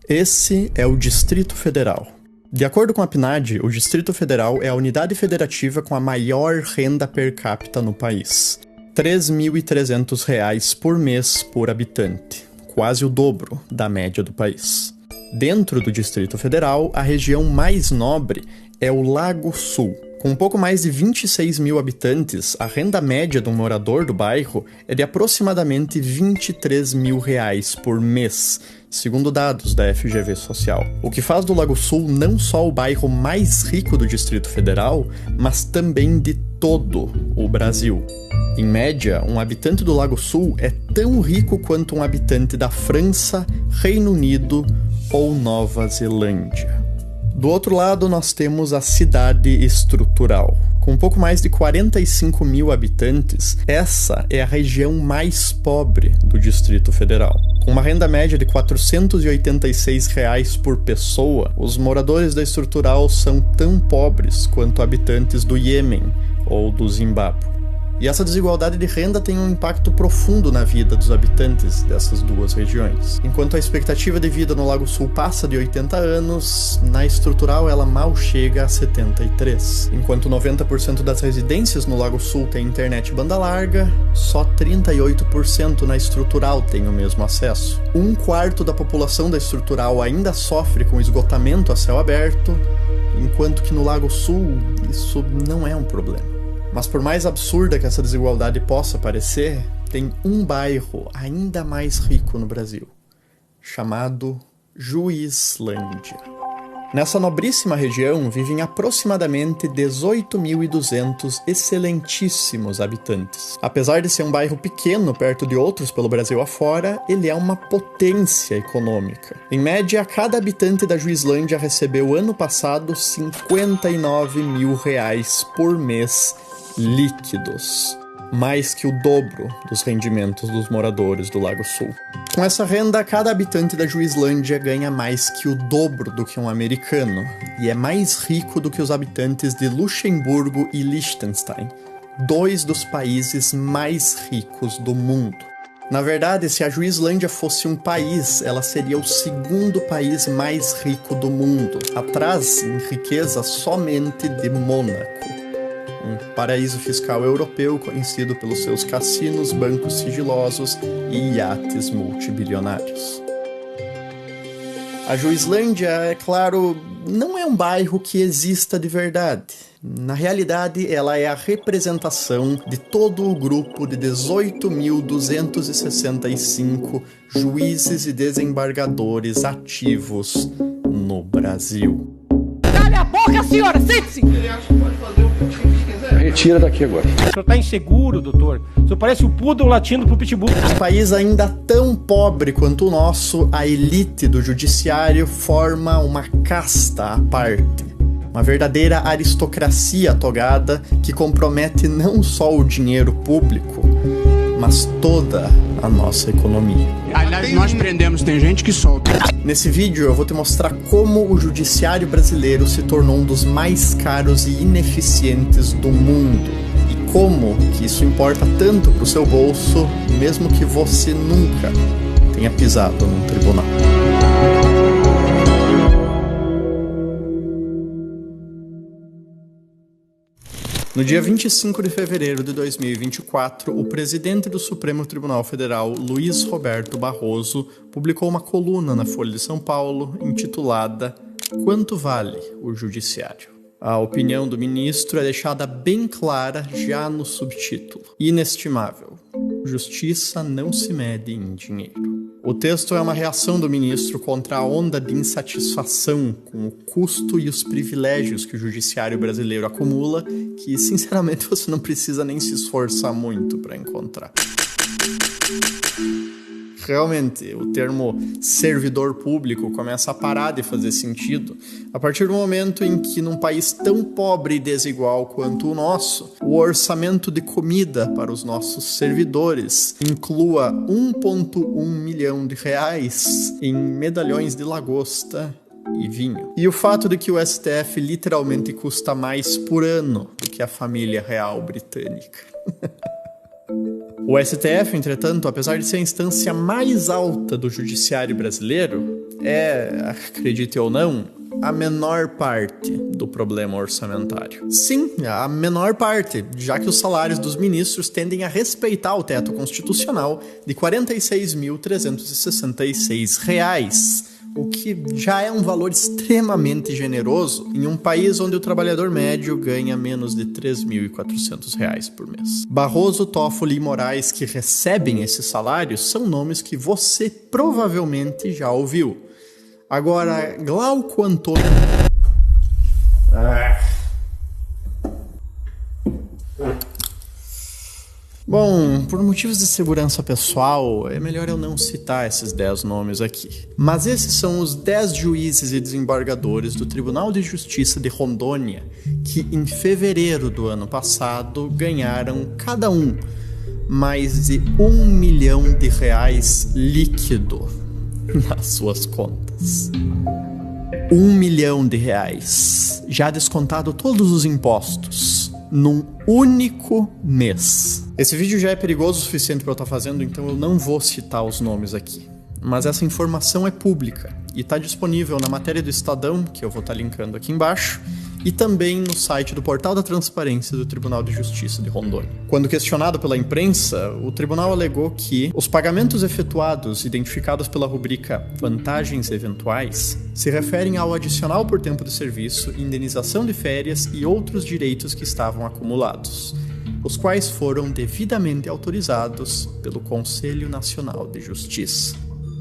Esse é o Distrito Federal. De acordo com a PNAD, o Distrito Federal é a unidade federativa com a maior renda per capita no país. R$ 3.300 por mês por habitante, quase o dobro da média do país. Dentro do Distrito Federal, a região mais nobre é o Lago Sul. Com um pouco mais de 26 mil habitantes, a renda média de um morador do bairro é de aproximadamente R$ 23 mil por mês, segundo dados da FGV Social. O que faz do Lago Sul não só o bairro mais rico do Distrito Federal, mas também de todo o Brasil. Em média, um habitante do Lago Sul é tão rico quanto um habitante da França, Reino Unido ou Nova Zelândia. Do outro lado, nós temos a cidade estrutural. Com um pouco mais de 45 mil habitantes, essa é a região mais pobre do Distrito Federal. Com uma renda média de R$ 486 por pessoa, os moradores da estrutural são tão pobres quanto habitantes do Iêmen ou do Zimbábue. E essa desigualdade de renda tem um impacto profundo na vida dos habitantes dessas duas regiões. Enquanto a expectativa de vida no Lago Sul passa de 80 anos, na estrutural ela mal chega a 73. Enquanto 90% das residências no Lago Sul têm internet banda larga, só 38% na estrutural tem o mesmo acesso. Um quarto da população da estrutural ainda sofre com esgotamento a céu aberto, enquanto que no Lago Sul isso não é um problema. Mas por mais absurda que essa desigualdade possa parecer, tem um bairro ainda mais rico no Brasil, chamado Juizlândia. Nessa nobríssima região vivem aproximadamente 18.200 excelentíssimos habitantes. Apesar de ser um bairro pequeno perto de outros pelo Brasil afora, ele é uma potência econômica. Em média, cada habitante da Juizlândia recebeu ano passado R$ 59 mil por mês líquidos, mais que o dobro dos rendimentos dos moradores do Lago Sul. Com essa renda, cada habitante da Juizlândia ganha mais que o dobro do que um americano, e é mais rico do que os habitantes de Luxemburgo e Liechtenstein, dois dos países mais ricos do mundo. Na verdade, se a Juizlândia fosse um país, ela seria o segundo país mais rico do mundo, atrás em riqueza somente de Mônaco, um paraíso fiscal europeu conhecido pelos seus cassinos, bancos sigilosos e iates multibilionários. A Juizlândia, é claro, não é um bairro que exista de verdade. Na realidade, ela é a representação de todo o grupo de 18.265 juízes e desembargadores ativos no Brasil. Cale a boca, senhora! Sente-se! Retira daqui agora. O senhor tá inseguro, doutor. O senhor parece o poodle latindo pro pitbull. Um país ainda tão pobre quanto o nosso, a elite do judiciário forma uma casta à parte. Uma verdadeira aristocracia togada que compromete não só o dinheiro público, mas toda a nossa economia. Aliás, nós prendemos, tem gente que solta. Nesse vídeo eu vou te mostrar como o judiciário brasileiro se tornou um dos mais caros e ineficientes do mundo. E como que isso importa tanto pro seu bolso, mesmo que você nunca tenha pisado num tribunal. No dia 25 de fevereiro de 2024, o presidente do Supremo Tribunal Federal, Luiz Roberto Barroso, publicou uma coluna na Folha de São Paulo intitulada "Quanto vale o Judiciário?". A opinião do ministro é deixada bem clara já no subtítulo: inestimável. Justiça não se mede em dinheiro. O texto é uma reação do ministro contra a onda de insatisfação com o custo e os privilégios que o judiciário brasileiro acumula, que, sinceramente, você não precisa nem se esforçar muito para encontrar. Realmente, o termo servidor público começa a parar de fazer sentido a partir do momento em que, num país tão pobre e desigual quanto o nosso, o orçamento de comida para os nossos servidores inclua 1,1 milhão de reais em medalhões de lagosta e vinho. E o fato de que o STF literalmente custa mais por ano do que a família real britânica. O STF, entretanto, apesar de ser a instância mais alta do judiciário brasileiro, acredite ou não, a menor parte do problema orçamentário. Sim, a menor parte, já que os salários dos ministros tendem a respeitar o teto constitucional de R$ 46.366, o que já é um valor extremamente generoso em um país onde o trabalhador médio ganha menos de R$ 3.400 por mês. Barroso, Toffoli e Moraes, que recebem esses salários, são nomes que você provavelmente já ouviu. Agora, Glauco Antônio... Bom, por motivos de segurança pessoal, é melhor eu não citar esses 10 nomes aqui. Mas esses são os 10 juízes e desembargadores do Tribunal de Justiça de Rondônia que, em fevereiro do ano passado, ganharam cada um mais de R$ 1 milhão líquido nas suas contas. R$ 1 milhão, já descontado todos os impostos, num único mês. Esse vídeo já é perigoso o suficiente para eu estar fazendo, então eu não vou citar os nomes aqui. Mas essa informação é pública e está disponível na matéria do Estadão, que eu vou estar linkando aqui embaixo, e também no site do Portal da Transparência do Tribunal de Justiça de Rondônia. Quando questionado pela imprensa, o tribunal alegou que os pagamentos efetuados, identificados pela rubrica Vantagens Eventuais, se referem ao adicional por tempo de serviço, indenização de férias e outros direitos que estavam acumulados, os quais foram devidamente autorizados pelo Conselho Nacional de Justiça.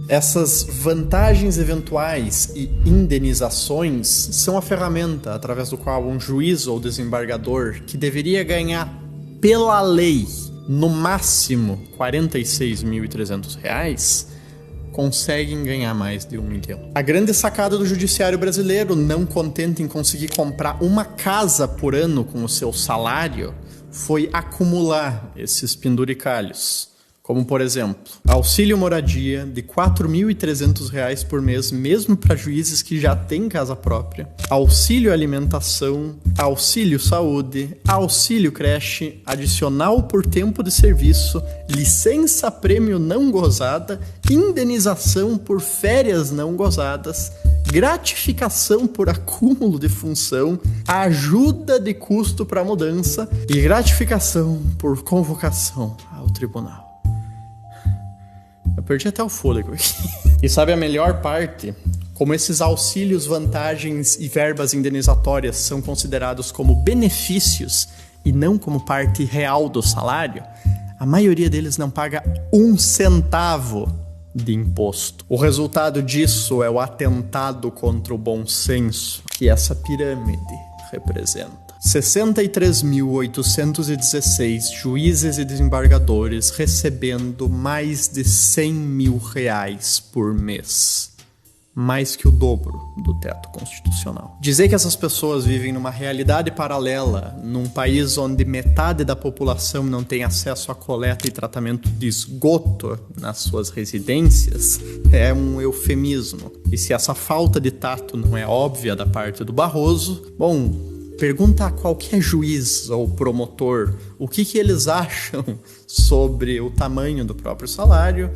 Essas vantagens eventuais e indenizações são a ferramenta através do qual um juiz ou desembargador, que deveria ganhar pela lei no máximo R$ 46.300, conseguem ganhar mais de 1 milhão. A grande sacada do judiciário brasileiro, não contente em conseguir comprar uma casa por ano com o seu salário, foi acumular esses penduricalhos. Como, por exemplo, auxílio moradia de R$ 4.300 por mês, mesmo para juízes que já têm casa própria, auxílio alimentação, auxílio saúde, auxílio creche, adicional por tempo de serviço, licença prêmio não gozada, indenização por férias não gozadas, gratificação por acúmulo de função, ajuda de custo para mudança e gratificação por convocação ao tribunal. Eu perdi até o fôlego aqui. E sabe a melhor parte? Como esses auxílios, vantagens e verbas indenizatórias são considerados como benefícios e não como parte real do salário, a maioria deles não paga 1 centavo de imposto. O resultado disso é o atentado contra o bom senso que essa pirâmide representa. 63.816 juízes e desembargadores recebendo mais de R$ 100 mil por mês. Mais que o dobro do teto constitucional. Dizer que essas pessoas vivem numa realidade paralela, num país onde metade da população não tem acesso a coleta e tratamento de esgoto nas suas residências, é um eufemismo. E se essa falta de tato não é óbvia da parte do Barroso, bom, pergunta a qualquer juiz ou promotor o que eles acham sobre o tamanho do próprio salário,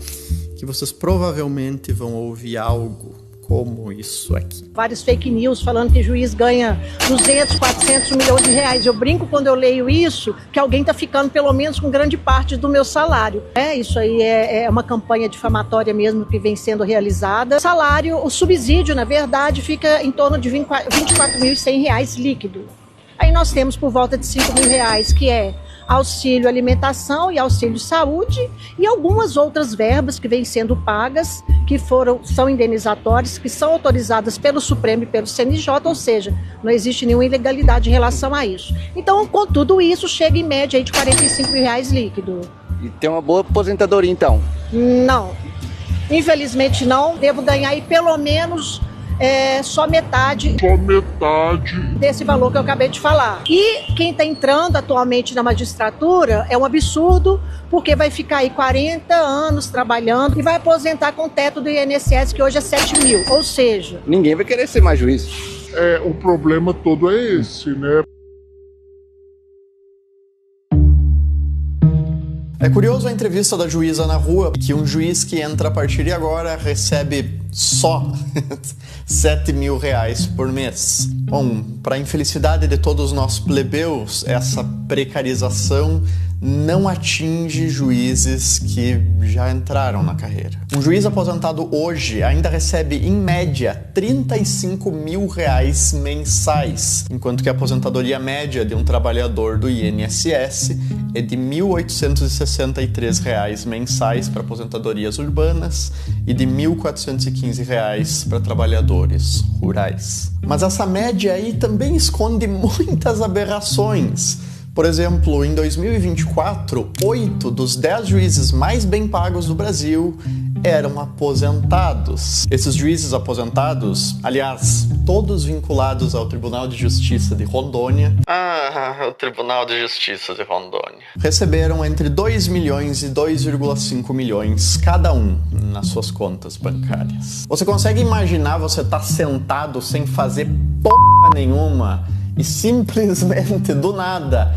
que vocês provavelmente vão ouvir algo como isso aqui. Vários fake news falando que juiz ganha 200, 400 milhões de reais. Eu brinco quando eu leio isso, que alguém está ficando pelo menos com grande parte do meu salário. Isso aí é uma campanha difamatória mesmo que vem sendo realizada. Salário, o subsídio, na verdade, fica em torno de R$ 24.100 líquido. Aí nós temos por volta de R$ 5 mil, que é auxílio alimentação e auxílio saúde, e algumas outras verbas que vêm sendo pagas, que são indenizatórias, que são autorizadas pelo Supremo e pelo CNJ, ou seja, não existe nenhuma ilegalidade em relação a isso. Então, com tudo isso, chega em média aí de R$ 45 mil líquido. E tem uma boa aposentadoria, então? Não, infelizmente não. Devo ganhar aí pelo menos só metade desse valor que eu acabei de falar. E quem está entrando atualmente na magistratura é um absurdo, porque vai ficar aí 40 anos trabalhando e vai aposentar com o teto do INSS, que hoje é 7 mil. Ou seja, ninguém vai querer ser mais juiz. O problema todo é esse, né? É curioso a entrevista da juíza na rua, que um juiz que entra a partir de agora recebe só 7 mil reais por mês. Bom, para a infelicidade de todos nós plebeus, essa precarização não atinge juízes que já entraram na carreira. Um juiz aposentado hoje ainda recebe, em média, 35 mil reais mensais, enquanto que a aposentadoria média de um trabalhador do INSS é de R$ 1.863 reais mensais para aposentadorias urbanas e de R$ 1.415 reais para trabalhadores rurais. Mas essa média aí também esconde muitas aberrações. Por exemplo, em 2024, 8 dos 10 juízes mais bem pagos do Brasil eram aposentados. Esses juízes aposentados, aliás, todos vinculados ao Tribunal de Justiça de Rondônia, o Tribunal de Justiça de Rondônia, receberam entre 2 milhões e 2,5 milhões cada um nas suas contas bancárias. Você consegue imaginar você estar sentado sem fazer porra nenhuma e simplesmente, do nada,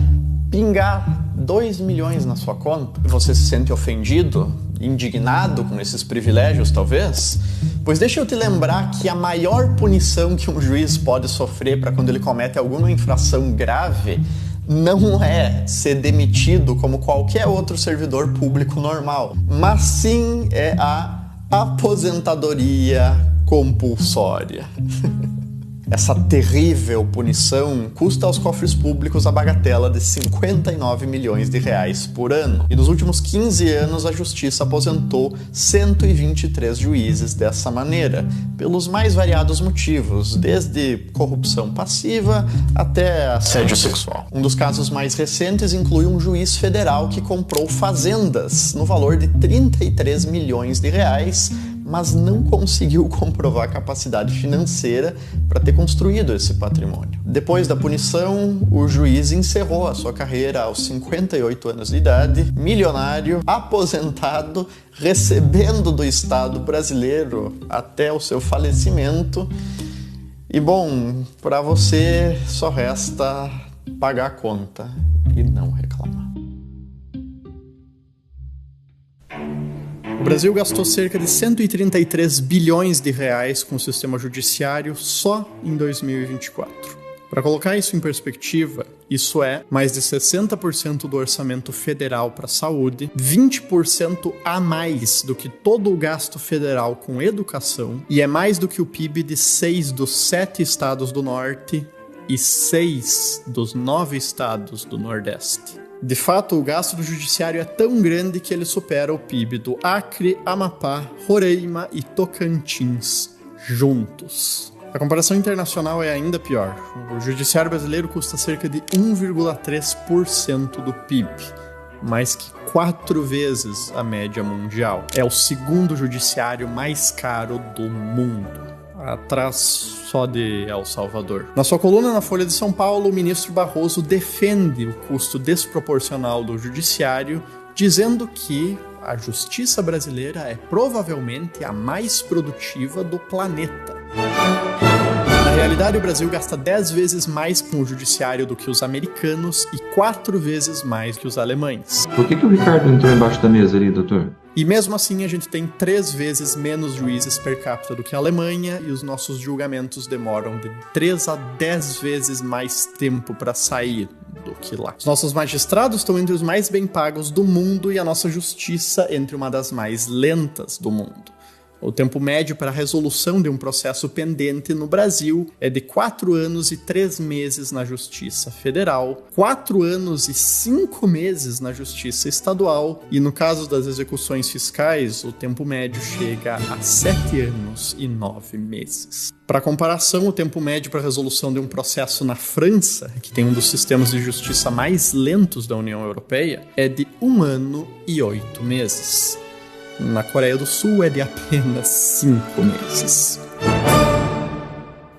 pingar 2 milhões na sua conta? Você se sente ofendido, indignado com esses privilégios, talvez? Pois deixa eu te lembrar que a maior punição que um juiz pode sofrer para quando ele comete alguma infração grave não é ser demitido como qualquer outro servidor público normal, mas sim é a aposentadoria compulsória. Essa terrível punição custa aos cofres públicos a bagatela de 59 milhões de reais por ano. E nos últimos 15 anos a Justiça aposentou 123 juízes dessa maneira, pelos mais variados motivos, desde corrupção passiva até assédio sexual. Um dos casos mais recentes inclui um juiz federal que comprou fazendas no valor de 33 milhões de reais, mas não conseguiu comprovar a capacidade financeira para ter construído esse patrimônio. Depois da punição, o juiz encerrou a sua carreira aos 58 anos de idade, milionário, aposentado, recebendo do Estado brasileiro até o seu falecimento. E bom, para você só resta pagar a conta e não reclamar. O Brasil gastou cerca de 133 bilhões de reais com o sistema judiciário só em 2024. Para colocar isso em perspectiva, isso é mais de 60% do orçamento federal para a saúde, 20% a mais do que todo o gasto federal com educação e é mais do que o PIB de 6 dos 7 estados do Norte e 6 dos 9 estados do Nordeste. De fato, o gasto do judiciário é tão grande que ele supera o PIB do Acre, Amapá, Roraima e Tocantins juntos. A comparação internacional é ainda pior. O judiciário brasileiro custa cerca de 1,3% do PIB, mais que 4 vezes a média mundial. É o segundo judiciário mais caro do mundo, atrás só de El Salvador. Na sua coluna na Folha de São Paulo, o ministro Barroso defende o custo desproporcional do judiciário, dizendo que a justiça brasileira é provavelmente a mais produtiva do planeta. Na realidade, o Brasil gasta 10 vezes mais com o judiciário do que os americanos e 4 vezes mais que os alemães. Por que o Ricardo entrou embaixo da mesa ali, doutor? E mesmo assim, a gente tem 3 vezes menos juízes per capita do que a Alemanha e os nossos julgamentos demoram de 3 a 10 vezes mais tempo para sair do que lá. Os nossos magistrados estão entre os mais bem pagos do mundo e a nossa justiça entre uma das mais lentas do mundo. O tempo médio para a resolução de um processo pendente no Brasil é de 4 anos e 3 meses na Justiça Federal, 4 anos e 5 meses na Justiça Estadual e, no caso das execuções fiscais, o tempo médio chega a 7 anos e 9 meses. Para comparação, o tempo médio para a resolução de um processo na França, que tem um dos sistemas de justiça mais lentos da União Europeia, é de 1 ano e 8 meses. Na Coreia do Sul é de apenas 5 meses.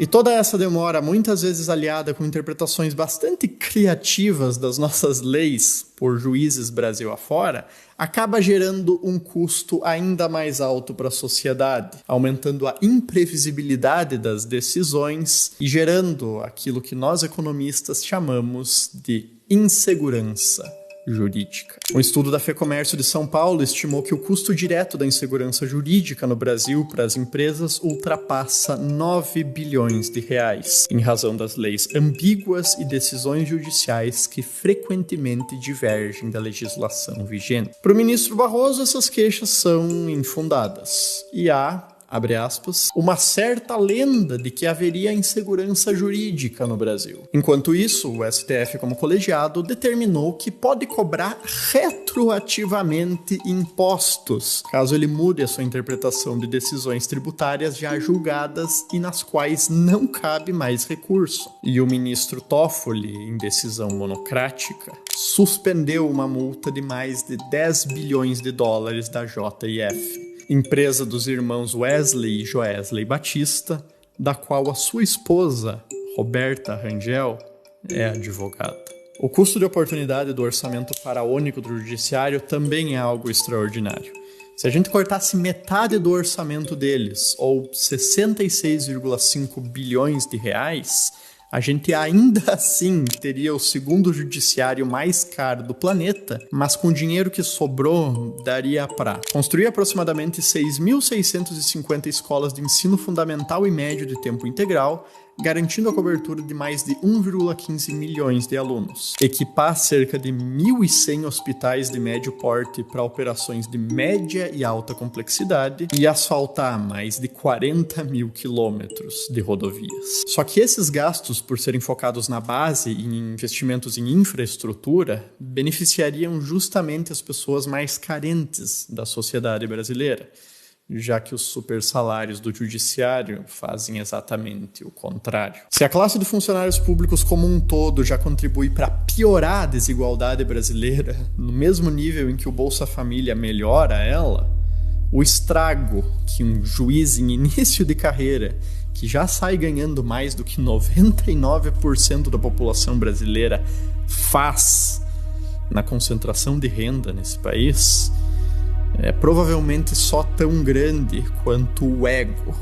E toda essa demora, muitas vezes aliada com interpretações bastante criativas das nossas leis por juízes Brasil afora, acaba gerando um custo ainda mais alto para a sociedade, aumentando a imprevisibilidade das decisões e gerando aquilo que nós economistas chamamos de insegurança jurídica. Um estudo da FEComércio de São Paulo estimou que o custo direto da insegurança jurídica no Brasil para as empresas ultrapassa 9 bilhões de reais, em razão das leis ambíguas e decisões judiciais que frequentemente divergem da legislação vigente. Para o ministro Barroso, essas queixas são infundadas. E há, abre aspas, uma certa lenda de que haveria insegurança jurídica no Brasil. Enquanto isso, o STF, como colegiado, determinou que pode cobrar retroativamente impostos, caso ele mude a sua interpretação de decisões tributárias já julgadas e nas quais não cabe mais recurso. E o ministro Toffoli, em decisão monocrática, suspendeu uma multa de mais de 10 bilhões de dólares da JF, empresa dos irmãos Wesley e Joesley Batista, da qual a sua esposa, Roberta Rangel, é advogada. O custo de oportunidade do orçamento faraônico do judiciário também é algo extraordinário. Se a gente cortasse metade do orçamento deles, ou 66,5 bilhões de reais, a gente ainda assim teria o segundo judiciário mais caro do planeta, mas com o dinheiro que sobrou, daria para construir aproximadamente 6.650 escolas de ensino fundamental e médio de tempo integral, garantindo a cobertura de mais de 1,15 milhões de alunos, equipar cerca de 1.100 hospitais de médio porte para operações de média e alta complexidade e asfaltar mais de 40 mil quilômetros de rodovias. Só que esses gastos, por serem focados na base e em investimentos em infraestrutura, beneficiariam justamente as pessoas mais carentes da sociedade brasileira, já que os super salários do judiciário fazem exatamente o contrário. Se a classe de funcionários públicos como um todo já contribui para piorar a desigualdade brasileira, no mesmo nível em que o Bolsa Família melhora ela, o estrago que um juiz em início de carreira, que já sai ganhando mais do que 99% da população brasileira, faz na concentração de renda nesse país, é provavelmente só tão grande quanto o ego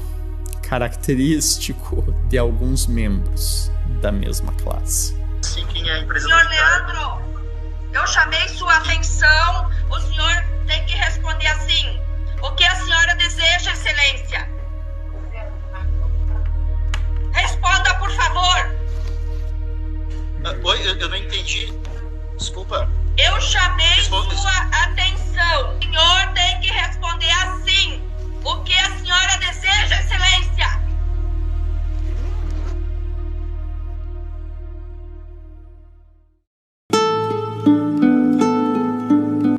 característico de alguns membros da mesma classe. Sim, quem é a empresa? Senhor Leandro, eu chamei sua atenção, o senhor tem que responder assim: o que a senhora deseja, excelência? Responda, por favor. Oi, eu não entendi. Desculpa. Eu chamei sua atenção. O senhor tem que responder assim: o que a senhora deseja, excelência?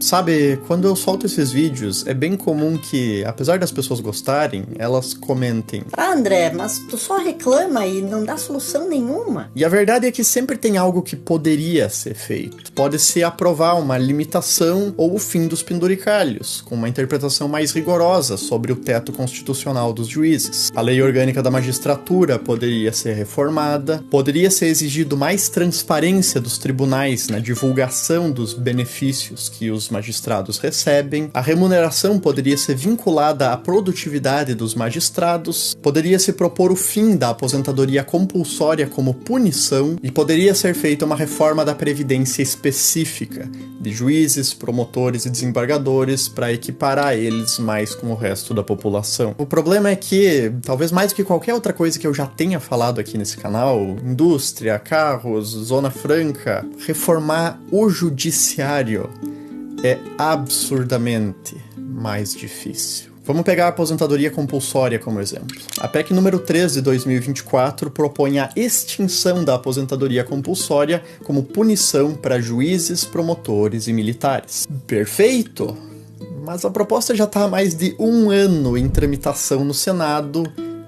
Sabe, quando eu solto esses vídeos, é bem comum que, apesar das pessoas gostarem, elas comentem: "Ah, André, mas tu só reclama e não dá solução nenhuma." E a verdade é que sempre tem algo que poderia ser feito. Pode-se aprovar uma limitação ou o fim dos penduricalhos, com uma interpretação mais rigorosa sobre o teto constitucional dos juízes. A lei orgânica da magistratura poderia ser reformada, poderia ser exigido mais transparência dos tribunais na divulgação dos benefícios que os magistrados recebem, a remuneração poderia ser vinculada à produtividade dos magistrados, poderia se propor o fim da aposentadoria compulsória como punição e poderia ser feita uma reforma da previdência específica de juízes, promotores e desembargadores para equiparar eles mais com o resto da população. O problema é que, talvez mais do que qualquer outra coisa que eu já tenha falado aqui nesse canal, indústria, carros, zona franca, reformar o judiciário é absurdamente mais difícil. Vamos pegar a aposentadoria compulsória como exemplo. A PEC número 3 de 2024 propõe a extinção da aposentadoria compulsória como punição para juízes, promotores e militares. Perfeito! Mas a proposta já está há mais de 1 ano em tramitação no Senado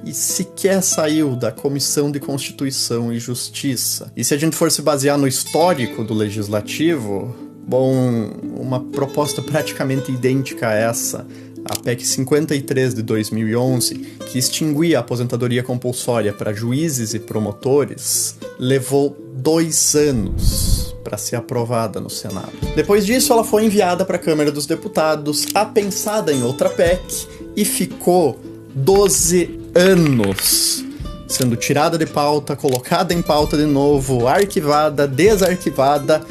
e sequer saiu da Comissão de Constituição e Justiça. E se a gente for se basear no histórico do Legislativo, bom, uma proposta praticamente idêntica a essa, a PEC 53 de 2011, que extinguia a aposentadoria compulsória para juízes e promotores, levou 2 anos para ser aprovada no Senado. Depois disso, ela foi enviada para a Câmara dos Deputados, apensada em outra PEC, e ficou 12 anos sendo tirada de pauta, colocada em pauta de novo, arquivada, desarquivada,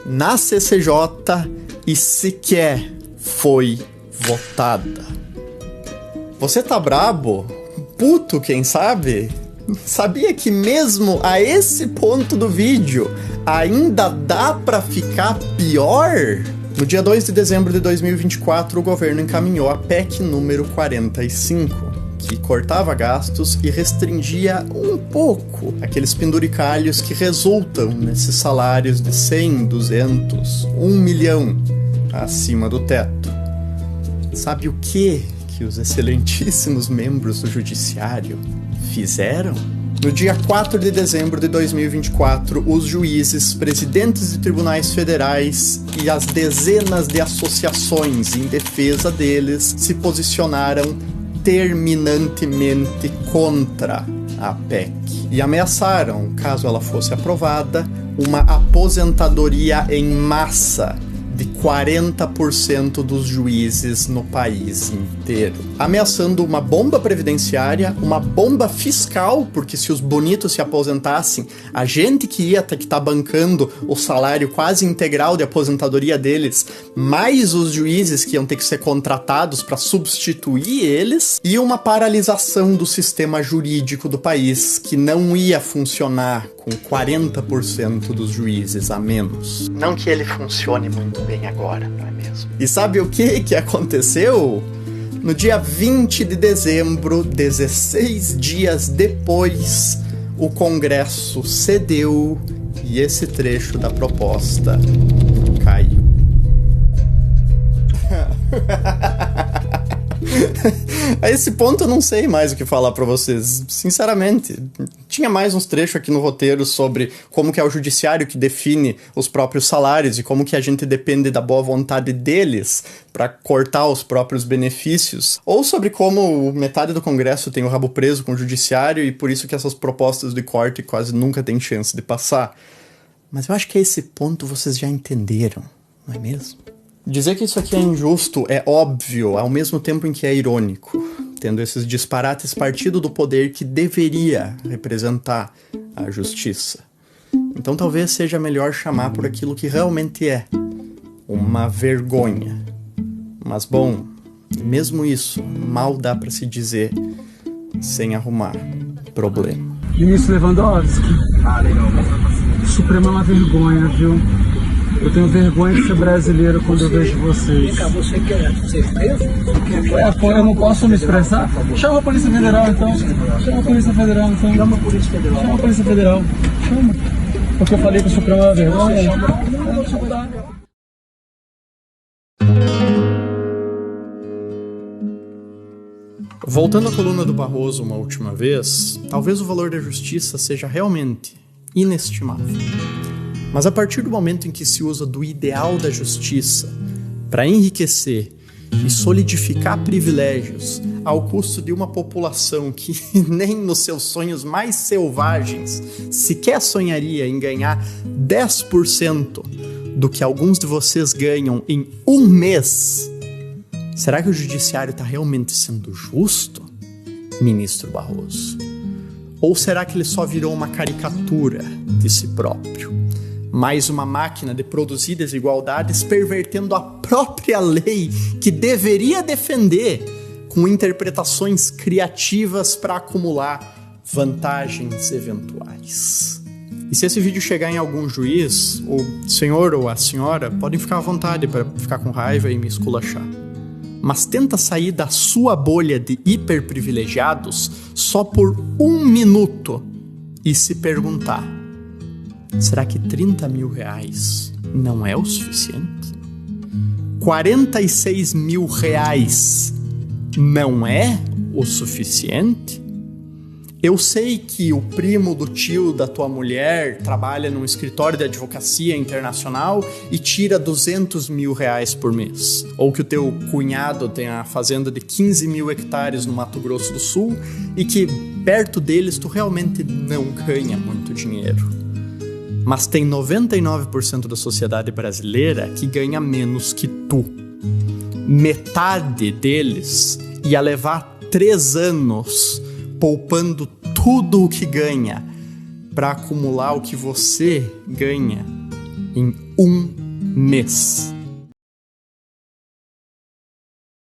na CCJ e sequer foi votada. Você tá brabo? Puto, quem sabe? Sabia que mesmo a esse ponto do vídeo ainda dá pra ficar pior? No dia 2 de dezembro de 2024, o governo encaminhou a PEC número 45, que cortava gastos e restringia um pouco aqueles penduricalhos que resultam nesses salários de 100, 200, 1 milhão acima do teto. Sabe o que os excelentíssimos membros do judiciário fizeram? No dia 4 de dezembro de 2024, os juízes, presidentes de tribunais federais e as dezenas de associações em defesa deles se posicionaram terminantemente contra a PEC e ameaçaram, caso ela fosse aprovada, uma aposentadoria em massa de 40% dos juízes no país inteiro, ameaçando uma bomba previdenciária, uma bomba fiscal, porque se os bonitos se aposentassem, a gente que ia ter que estar bancando o salário quase integral de aposentadoria deles, mais os juízes que iam ter que ser contratados para substituir eles, e uma paralisação do sistema jurídico do país, que não ia funcionar com 40% dos juízes a menos. Não que ele funcione muito bem agora, não é mesmo? E sabe o que aconteceu? No dia 20 de dezembro, 16 dias depois, o Congresso cedeu e esse trecho da proposta caiu. A esse ponto eu não sei mais o que falar pra vocês, sinceramente. Tinha mais uns trechos aqui no roteiro sobre como que é o judiciário que define os próprios salários e como que a gente depende da boa vontade deles pra cortar os próprios benefícios, ou sobre como metade do Congresso tem o rabo preso com o judiciário e por isso que essas propostas de corte quase nunca têm chance de passar. Mas eu acho que a esse ponto vocês já entenderam, não é mesmo? Dizer que isso aqui é injusto é óbvio, ao mesmo tempo em que é irônico, tendo esses disparates partido do poder que deveria representar a justiça. Então talvez seja melhor chamar por aquilo que realmente é, uma vergonha. Mas bom, mesmo isso, mal dá pra se dizer sem arrumar problema. Ministro Lewandowski, o Supremo é uma vergonha, viu? Eu tenho vergonha de ser brasileiro quando eu vejo vocês. Você quer ser preso? Eu não posso me expressar? Chama a Polícia Federal, então. Chama a Polícia Federal, então. Chama a Polícia Federal. Chama a Polícia Federal. Chama. Porque eu falei que o Supremo é uma vergonha. Voltando à coluna do Barroso uma última vez, talvez o valor da justiça seja realmente inestimável. Mas a partir do momento em que se usa do ideal da justiça para enriquecer e solidificar privilégios ao custo de uma população que nem nos seus sonhos mais selvagens sequer sonharia em ganhar 10% do que alguns de vocês ganham em um mês, será que o judiciário está realmente sendo justo, ministro Barroso? Ou será que ele só virou uma caricatura de si próprio? Mais uma máquina de produzir desigualdades, pervertendo a própria lei que deveria defender, com interpretações criativas para acumular vantagens eventuais. E se esse vídeo chegar em algum juiz, o senhor ou a senhora podem ficar à vontade para ficar com raiva e me esculachar. Mas tenta sair da sua bolha de hiperprivilegiados só por 1 minuto e se perguntar: será que 30 mil reais não é o suficiente? 46 mil reais não é o suficiente? Eu sei que o primo do tio da tua mulher trabalha num escritório de advocacia internacional e tira 200 mil reais por mês. Ou que o teu cunhado tem a fazenda de 15 mil hectares no Mato Grosso do Sul e que perto deles tu realmente não ganha muito dinheiro. Mas tem 99% da sociedade brasileira que ganha menos que tu. Metade deles ia levar 3 anos poupando tudo o que ganha para acumular o que você ganha em um mês.